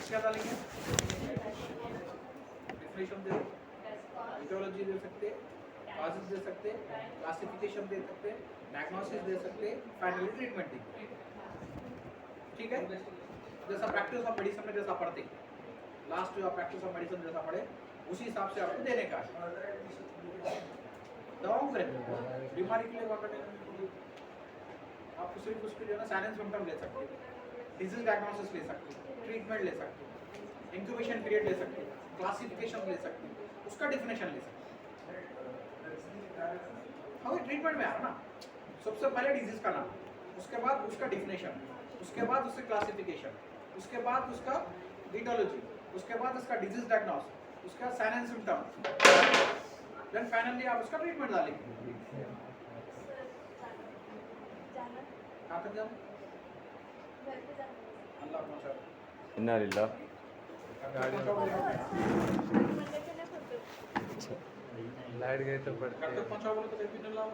Next क्या डालेंगे? Definition दे, etiology दे सकते, कॉजेस दे सकते, क्लासिफिकेशन दे सकते, डायग्नोसिस दे सकते, फाइनली ट्रीटमेंट दे। ठीक है, जैसा प्रैक्टिस ऑफ मेडिसिन में जैसा पढ़ते, लास्ट जो प्रैक्टिस ऑफ मेडिसिन जैसा पढ़े उसी हिसाब से आपको देने का है। दवाओं करेंगे बीमारी के लिए दवा करेंगे, आप सिर्फ उसके जो है ना साइन एंड सिम्टम ले सकते हैं, डिजीज डायग्नोसिस ले सकते हैं, ट्रीटमेंट ले सकते हैं, इंक्यूबेशन पीरियड ले सकते हैं, क्लासिफिकेशन ले सकते हैं, उसका डिफिनेशन ले सकते हैं। हाँ ट्रीटमेंट में आ रहा ना, सबसे पहले डिजीज का नाम, उसके बाद उसका डिफिनेशन, उसके बाद उसकी क्लासिफिकेशन, उसके बाद उसका ईटियोलॉजी, उसके बाद उसका डिजीज डायग्नोसिस, उसके बाद sign and symptom, then finally आप उसका ट्रीटमेंट डालेंगे। कहाँ तक जाओ? अल्लाह पहुँचा। इन्ना लिल्लाह। लाइट गई तो पड़ते कब तक पहुँचा बोले तो देखिए नहीं लाओ।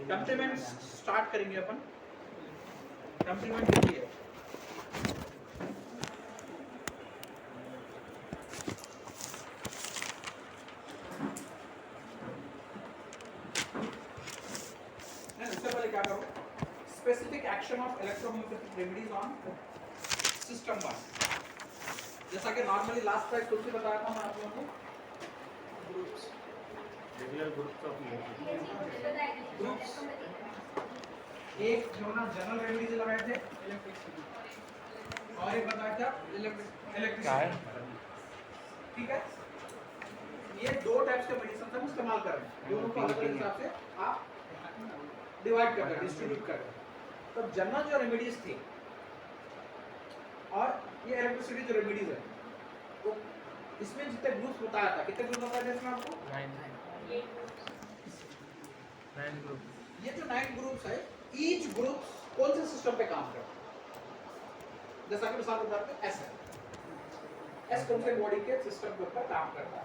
टेम्परेमेंट स्टार्ट करेंगे अपन। टेम्परेमेंट देखिए, इससे पहले क्या करो, specific action of electrohomoeopathic remedies on system 1। जैसा कि नॉर्मली लास्ट टाइम कुछ भी बताया था मैं आप लोगों को, groups, regular groups of groups, एक जो ना जनरल रेमेडीज लगाए थे और एक बताया था इलेक्ट्रिसिटी। ठीक है, ये दो टाइप्स के मेडिसिन हम इस्तेमाल कर रहे हैं, दोनों को अलग अलग हिसाब से आप डिवाइड कर रहे हैं, डिस्ट्रीब्यूट कर रहे हैं। तो जनरल जो रेमेडीज थी और ये इलेक्ट्रिसिटी जो रेमेडीज है, तो इसमें जितने ग्रुप्स बताया था, कितने ग्रुप बताया था इसमें आपको? 9 ग्रुप। ये जो 9 ग्रुप्स है, ईच ग्रुप कौन से सिस्टम पे काम करता है? जैसा कि मिसाल के तौर पे एस है, एस कौन से बॉडी के सिस्टम के ऊपर काम करता है।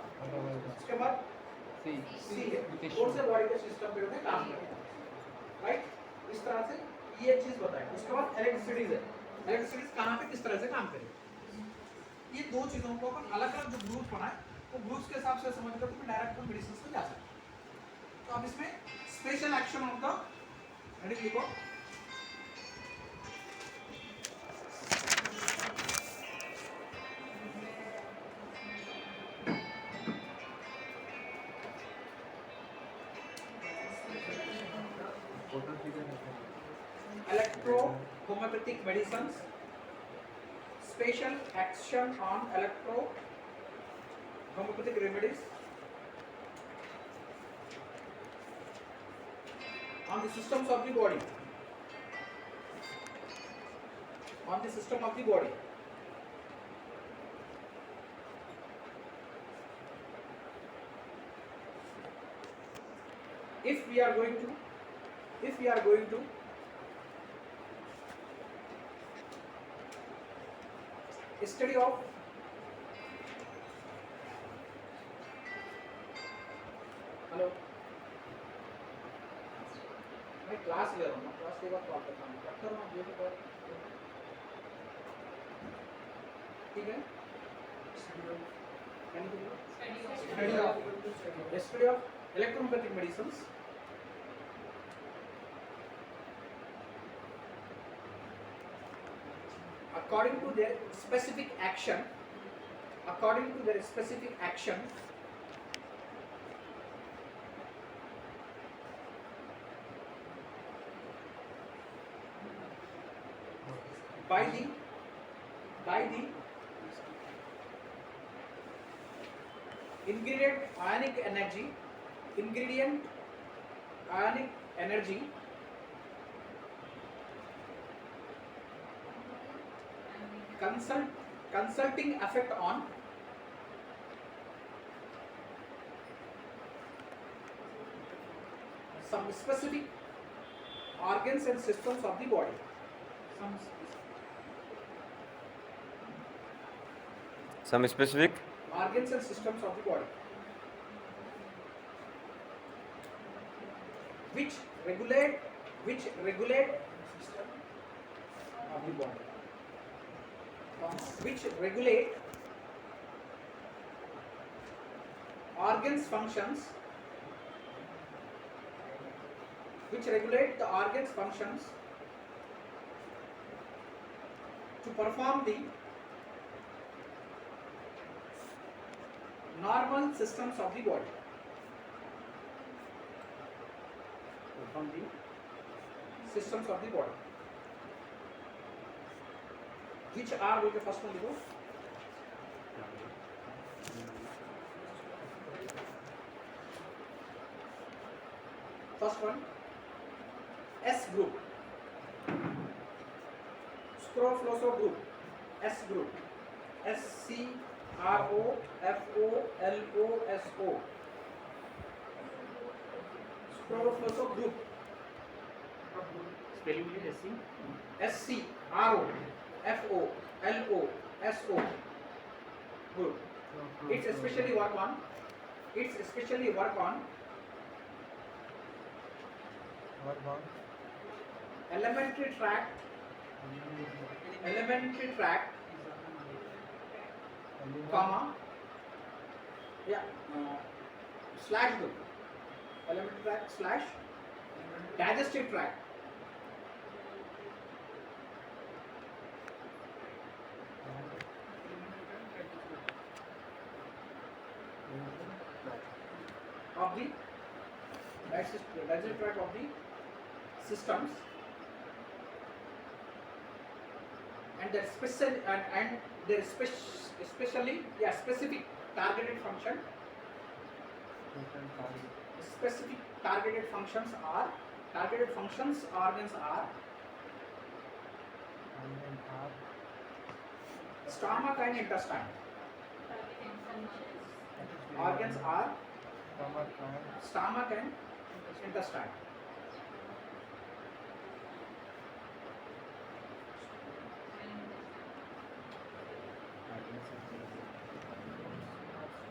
उसके बाद सी है, कौन से बॉडी के सिस्टम पे उन्हें काम करता है, राइट? इस तरह से ये चीज बताएं। उसके बाद इलेक्ट्रिसिटी है, इलेक्ट्रिसिटी कहाँ पे किस तरह से काम करेगी, ये दो चीजों को अपन अलग अलग जो ग्रुप बनाए वो ग्रुप्स के हिसाब से समझ कर तो डायरेक्ट अपन मेडिसिन में जा सकते हैं। तो अब इसमें special action of the heading लिखो, electro-homeopathic medicines, special action on electro-homeopathic remedies on the systems of the body, on the system of the body. If we are going to study of hello, मैं class ले रहा हूँ, class के बाद call करता हूँ, doctor मैं ये तो ठीक है। Study of electrohomeopathic medicines, according to their specific action, by the ingredient ionic energy consulting effect on some specific organs and systems of the body. Some specific Organs and systems of the body, which regulate of the body, which regulate organs functions, which regulate the organs functions to perform the normal systems of the body. Perform the systems of the body. Which are with the first one? Go. First one, S group, Scrofloso group, S group, SCROFOLOSO, Scrofloso group, Spelling is SCROFOLOSO group. It's especially work on elementary tract, comma, slash group, elementary tract slash digestive tract. Of the digestive tract of the systems, and their special and their especially specific targeted function. Specific targeted functions organs are stomach and intestine. Organs are stomach and intestine.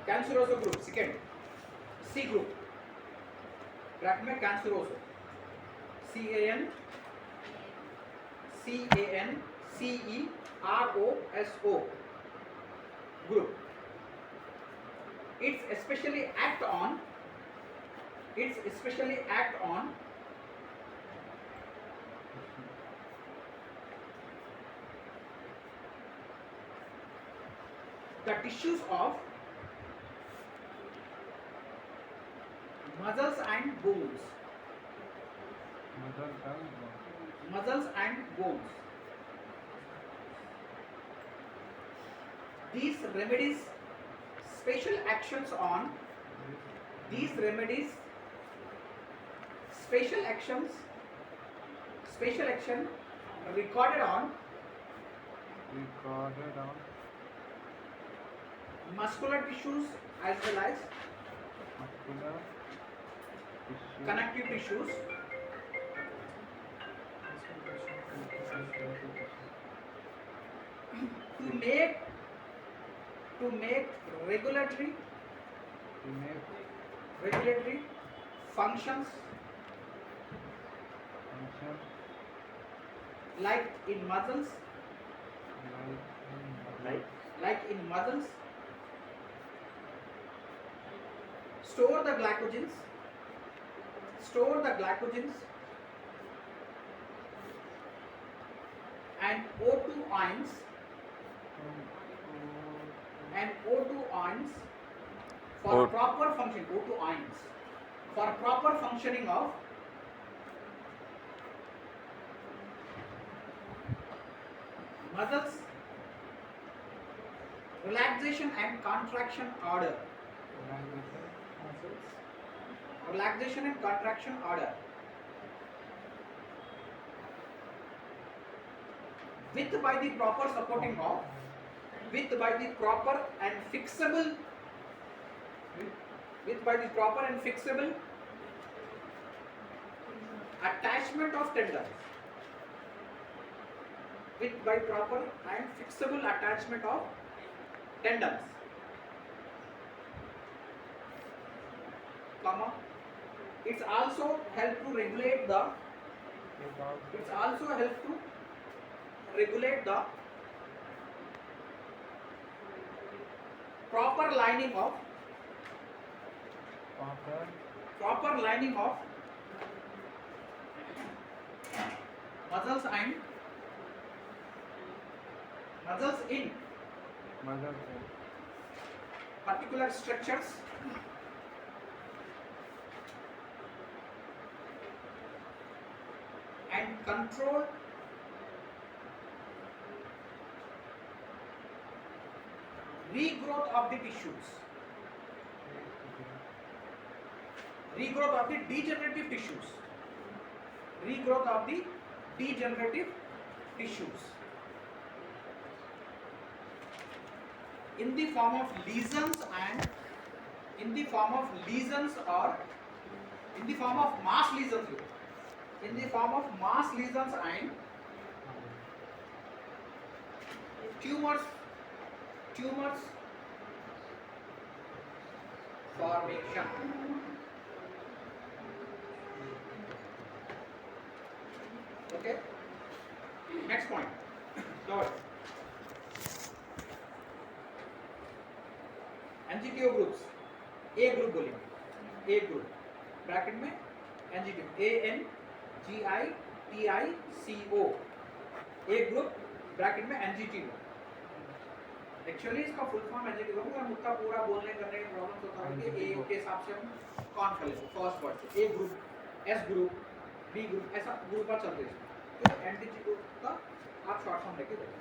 Canceroso group, second, C group. Bracket में कैंसरोसो, CANCEROSO group. It's especially act on the tissues of muscles and bones. These remedies special action recorded on muscular tissues as well as connective tissues to make regulatory functions like in muscles, store the glycogens and O2 ions for proper function, O2 ions for proper functioning of muscles, relaxation and contraction order. With by the proper and fixable attachment of tendons. With by proper and fixable attachment of tendons, comma, it's also help to regulate the regulate the proper lining of muscles in particular structures and control regrowth of the tissues, regrowth of the degenerative tissues, regrowth of the degenerative tissues in the form of lesions and in the form of lesions or in the form of mass lesions, in the form of mass lesions and tumors formation. Okay, next point. Third, NGTO groups. A group बोलेंगे, A group bracket में NGTO, ANGITICO, A group bracket में NGTO. Actually इसका full form NGTO है, पर मुद्दा पूरा बोलने करने में प्रॉब्लम होता है कि ए के हिसाब से हम कौन कर लेते हैं फर्स्ट वर्ड से. A group, S group, B group, ऐसा ग्रुप का चलते हैं. तो एनजीटीओ का आप शॉर्ट फॉर्म लेके देखिए.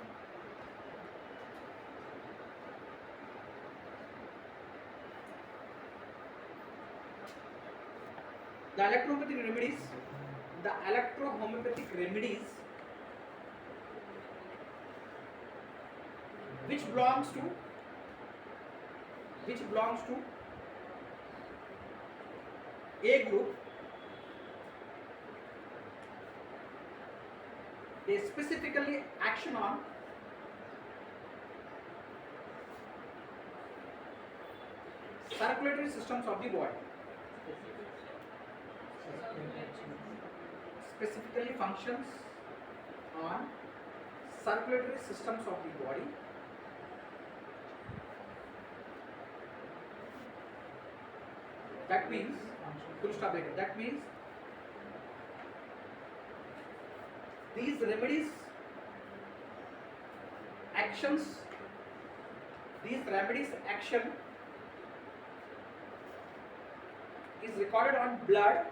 The electrohomeopathic remedies which belongs to A group, they specifically action on circulatory systems of the body, specifically functions on circulatory systems of the body. That means, full stop there. That means these remedies actions, these remedies action is recorded on blood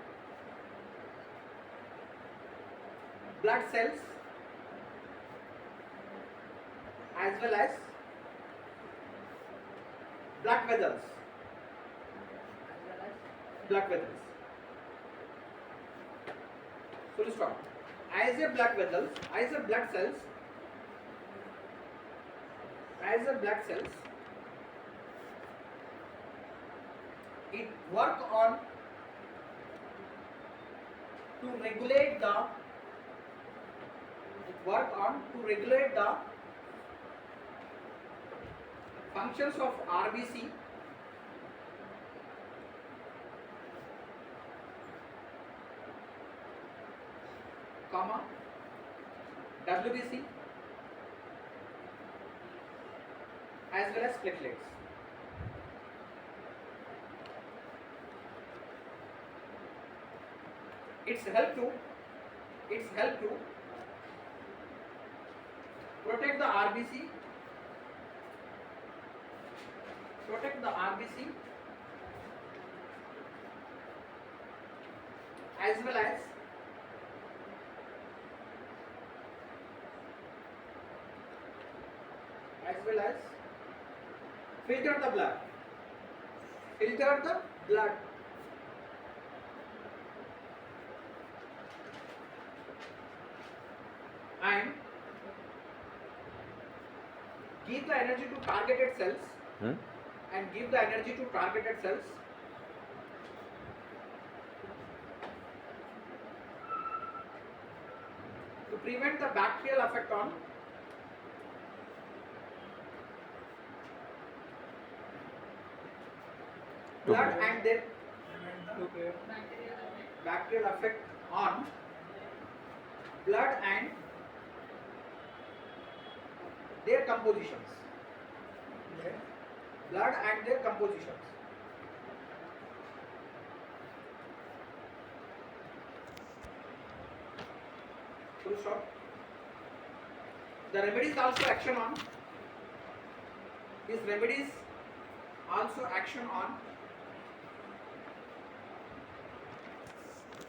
cells as well as blood vessels. Full stop. As a blood cells, it work on to regulate the functions of RBC, WBC as well as platelets. It's help to protect the RBC, as well as filter the blood, and give the energy to targeted cells, to prevent the bacterial effect on blood and their bacterial effect on blood and their compositions. Blood and their compositions. Full stop. The remedies also action on. These remedies also action on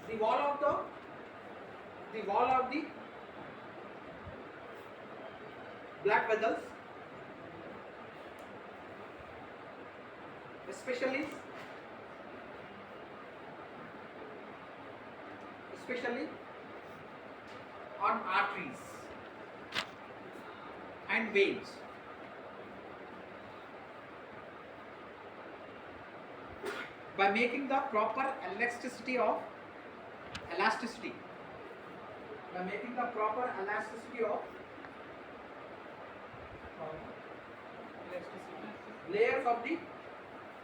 the wall of the blood vessels, especially on arteries and veins. By making the proper elasticity of layers of the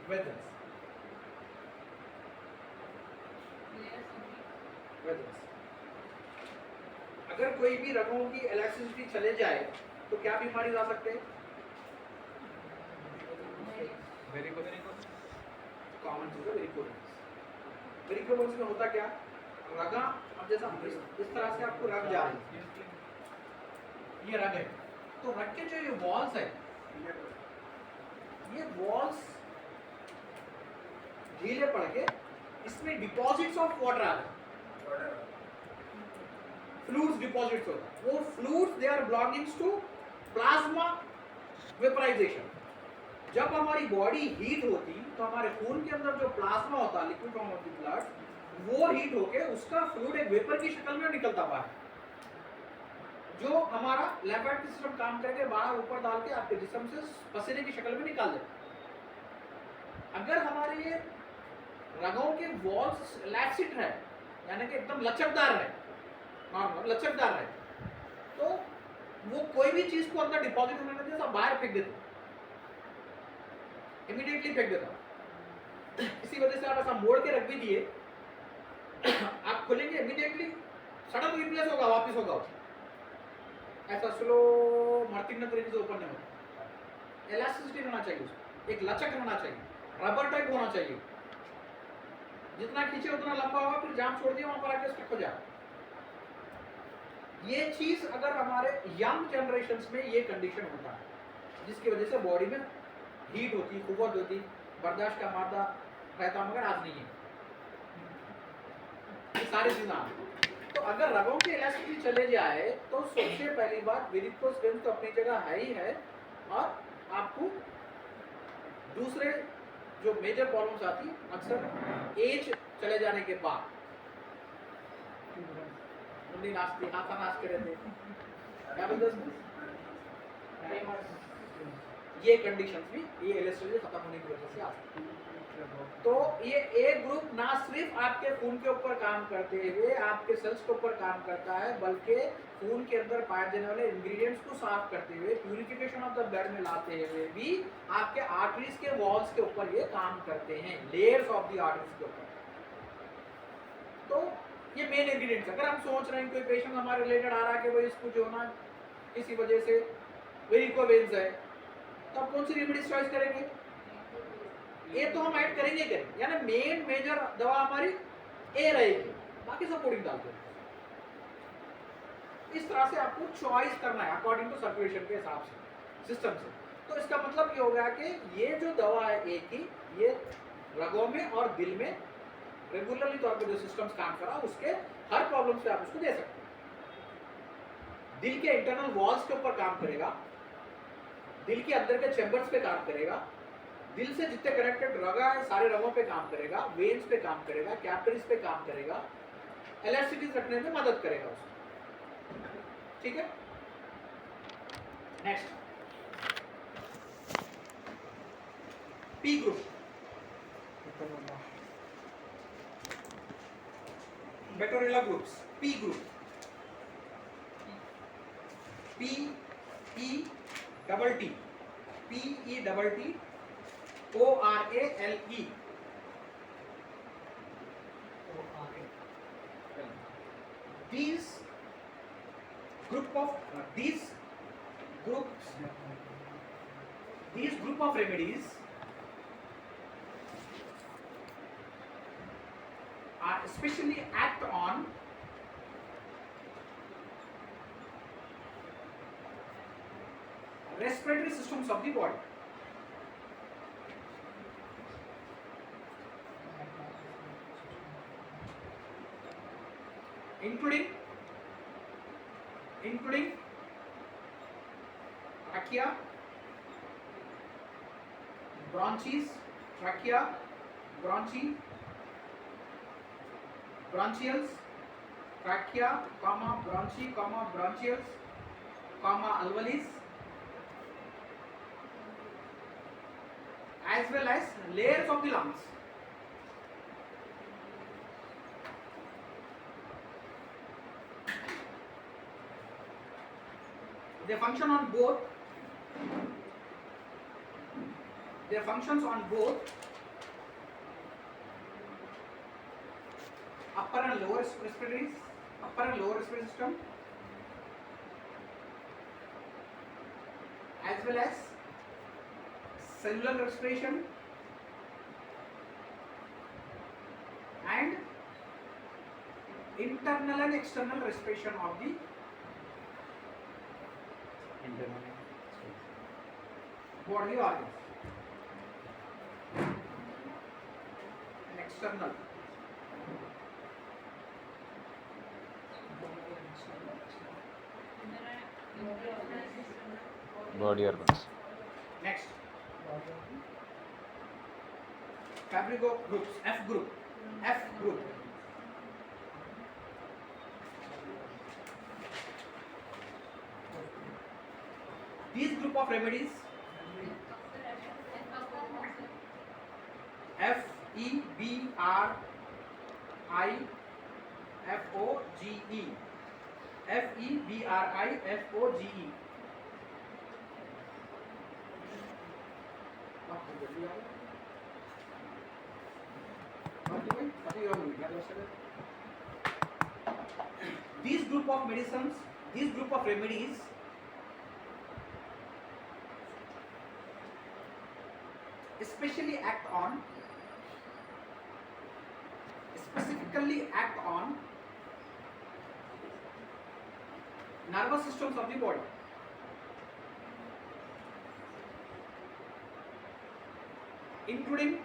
vessels. अगर कोई भी रगों की elasticity चले जाए तो क्या बीमारी ला सकते हैं? कॉमन चीज है वेरिकोस में होता क्या? रगा, अब जैसा इस तरह से आपको रग जा रही है, ये रग है, तो रग के जो ये वॉल्स है, ये वॉल्स ढीले पड़ के इसमें डिपॉजिट्स ऑफ वाटर आ रहे, फ्लूइड्स डिपॉजिट्स होता है, वो fluids they are belongings to plasma vaporization. जब हमारी बॉडी हीट होती तो हमारे खून के अंदर जो प्लाज्मा होता है, liquid form of the blood, वो हीट होके उसका फ्लूइड एक वेपर की शक्ल में निकलता हुआ है, जो हमारा लिम्फेटिक सिस्टम काम करके बाहर ऊपर डाल के आपके जिस्म से पसीने की शक्ल में निकाल देता. अगर हमारे ये रगों के वॉल्स इलास्टिक है, यानी कि एकदम लचकदार है, नॉर्मल लचकदार है, तो वो कोई भी चीज को अंदर डिपॉजिट होने देता, बाहर फेंक देता, इमीडिएटली फेंक देता. इसी वजह से आप ऐसा मोड़ के रख भी दिए, आप खोलेंगे इमीडिएटली सडन रिप्लेस होगा, वापस होगा, ऐसा स्लो मर्तिंग तरीके से ओपन नहीं होता. इलास्टिसिटी होना चाहिए उसमें, एक लचक होना चाहिए, रबर टाइप होना चाहिए, जितना खींचे उतना लंबा होगा, फिर जाम छोड़ दिया वहां पर आके स्टक हो जाए. ये चीज अगर हमारे यंग जनरेशंस में ये कंडीशन होता है, जिसकी वजह से बॉडी में हीट होती, कुव्वत होती, बर्दाश्त का मादा रहता, मगर आज नहीं है. ये सारी चीजें, तो अगर रगों की इलास्टिसिटी चले जाए तो सबसे पहली बात वेरिकोस वेन्स तो अपनी जगह है ही है, और आपको दूसरे जो मेजर प्रॉब्लम्स आती अक्सर एज चले जाने के बाद, नाश्ते हाथा नाश करे थे, क्या बोलते हैं, ये कंडीशंस भी ये इलास्टिसिटी खत्म होने की वजह से आती है. तो ये एक ग्रुप ना सिर्फ आपके खून के ऊपर काम करते हुए आपके सेल्स के ऊपर काम करता है, बल्कि खून के अंदर पाए जाने वाले इंग्रेडिएंट्स को साफ करते हुए, प्यूरिफिकेशन ऑफ द ब्लड में लाते हुए भी आपके आर्टरीज के वॉल्स के ऊपर ये काम करते हैं, लेयर्स ऑफ द आर्टरीज के ऊपर. तो ये मेन इंग्रेडिएंट्स. अगर हम सोच रहे हैं कोई पेशेंट हमारे रिलेटेड आ रहा है कि भाई इसको जो ना किसी वजह से वेरिकोस वेन्स है, तो आप कौन सी रेमेडीज चॉइस करेंगे? ये तो हम ऐड करेंगे, यानी मेन मेजर दवा हमारी ए रहेगी, बाकी सपोर्टिंग डालते हैं. इस तरह से आपको चॉइस करना है अकॉर्डिंग टू सर्कुलेशन के हिसाब से, सिस्टम से. तो इसका मतलब ये हो गया कि ये जो दवा है ए की, ये रगों में और दिल में रेगुलरली तौर पे जो सिस्टम्स काम कर रहा है, उसके हर प्रॉब्लम से आप उसको दे सकते हैं. दिल के इंटरनल वॉल्स के ऊपर काम करेगा, दिल के अंदर के चैम्बर्स पे काम करेगा, दिल से जितने कनेक्टेड रगा है सारे रगों पे काम करेगा, वेन्स पे काम करेगा, कैपिलरीज पे काम करेगा, इलास्टिसिटी रखने में मदद करेगा उसको. ठीक है, next P group. Bacterial groups. P group, P E double T, P E double T ORALE. These groups, these group of remedies are especially act on respiratory systems of the body. Including trachea, bronchs, trachea, bronchials, trachea, bronchi, bronchials, alveolis, as well as layers of the lungs. They function on both. Their functions on both upper and lower respiratory system, as well as cellular respiration and internal and external respiration of the bodily organs. And external. Body organs. Next. Fabrico groups, F group. These group of remedies, FEBRIFOGE, FEBRIFOGE. These group of medicines, these group of remedies specifically act on nervous systems of the body. Including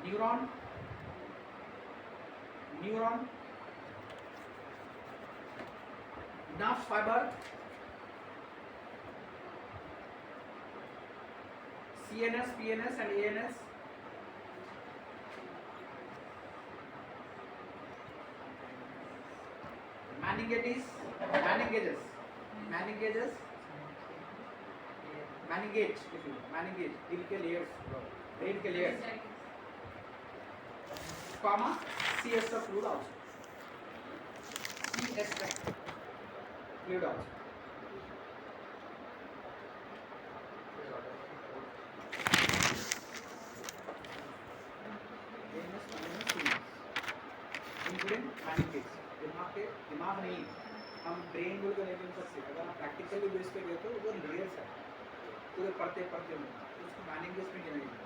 neuron, nerve fiber, CNS, PNS and ANS, meninges, दिल के layers, brain के layers, comma, CS fluid also, CS fluid also. Including meninges, दिमाग नहीं, हम brain बोल कर नहीं बोल सकते. अगर आप प्रैक्टिकली बेस पे गए तो वो लेयर्स है, पूरे परते में, उसको meninges में गिना जाता है.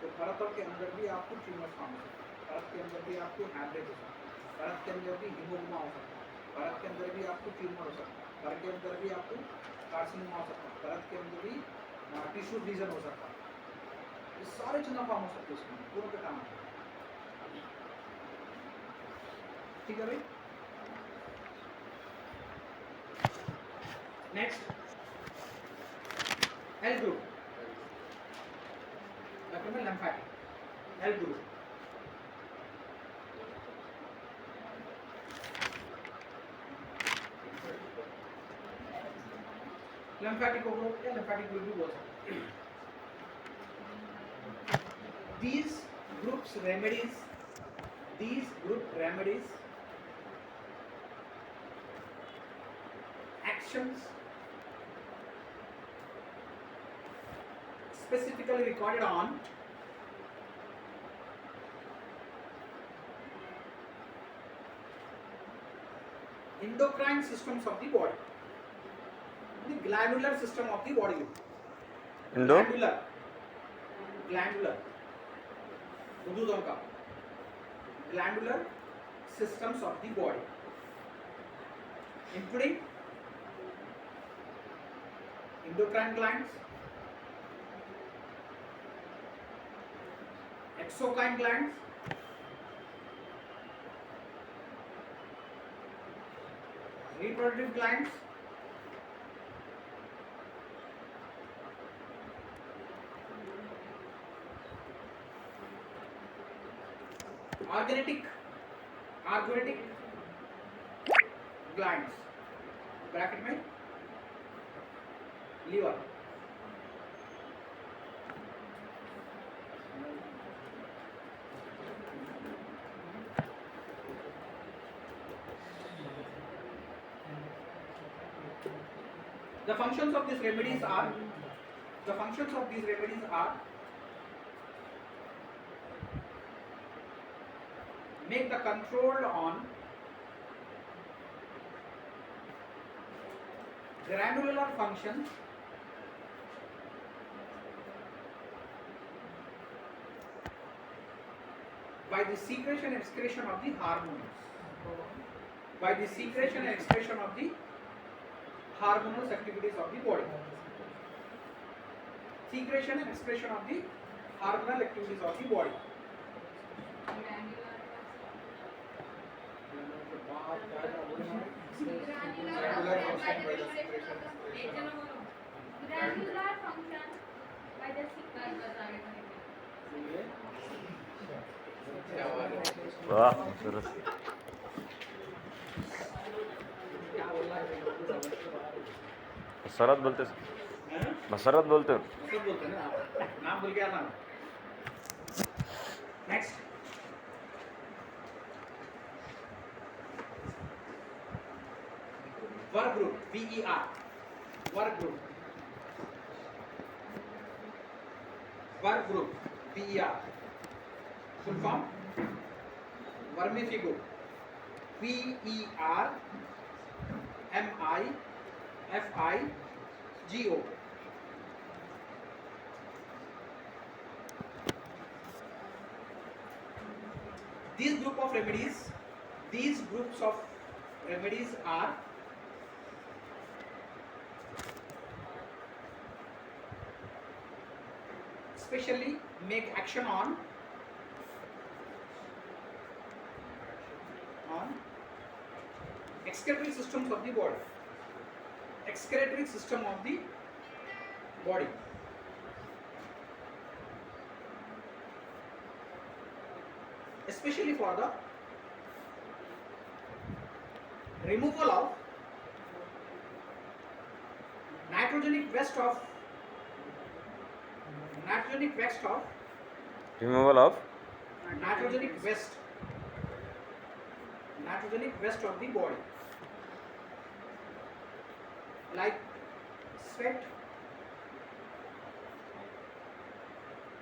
तो परत के अंदर भी आपको ट्यूमर फॉर्म हो सकता है, परत के अंदर भी आपको हैमरेज हो सकता है, परत के अंदर भी हीमोग्लोबिन हो सकता है, परत के अंदर भी आपको ट्यूमर हो सकता है, परत के अंदर भी आपको कार्सिनोमा हो सकता है, परत के अंदर भी टिश्यू लीजन हो सकता है. ये सारे चीज़ें फॉर्म हो सकते हैं उसमें, पूरा पे काम है. ठीक है भाई. Next L group, lymphatic. L group. Lymphatic group या lymphatic group भी बोल सकते हैं. These group remedies, actions specifically recorded on endocrine systems of the body, the glandular system of the body. Indo Glandular उद्दूदों का glandular systems of the body, including endocrine glands, exocrine glands, reproductive glands, organotic glands, bracket में liver, the functions of these remedies are make the control on granular function by the secretion and excretion of the hormones, hormonal activities of the body, secretion and excretion of the hormonal activities of the body. Granular function by the वाह सरस मसरत बोलते मसरत बोलते हो सब बोलते हैं ना, नाम बोल के आना। Next work group VER, work group VER, full form vermifigo, VERMIFIGO. These groups of remedies are especially make action on excretory systems of the body, especially for the removal of nitrogenic waste of removal of nitrogenic waste of the body, like sweat,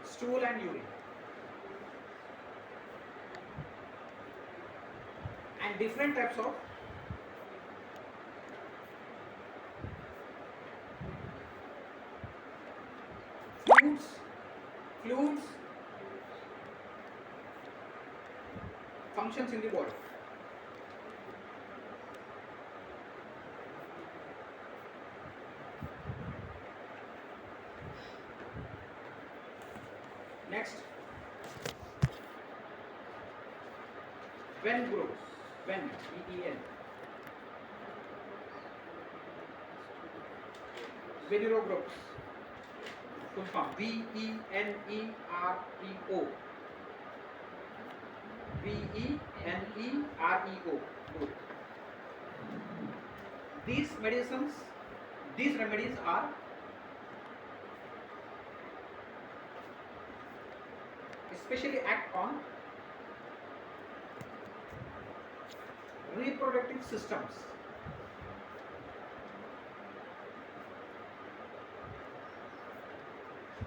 stool and urine, and different types of fluids functions in the body. Next, Venn groups, Venn, VEN, Venero groups, full form VENEREO, group. These remedies are especially act on reproductive systems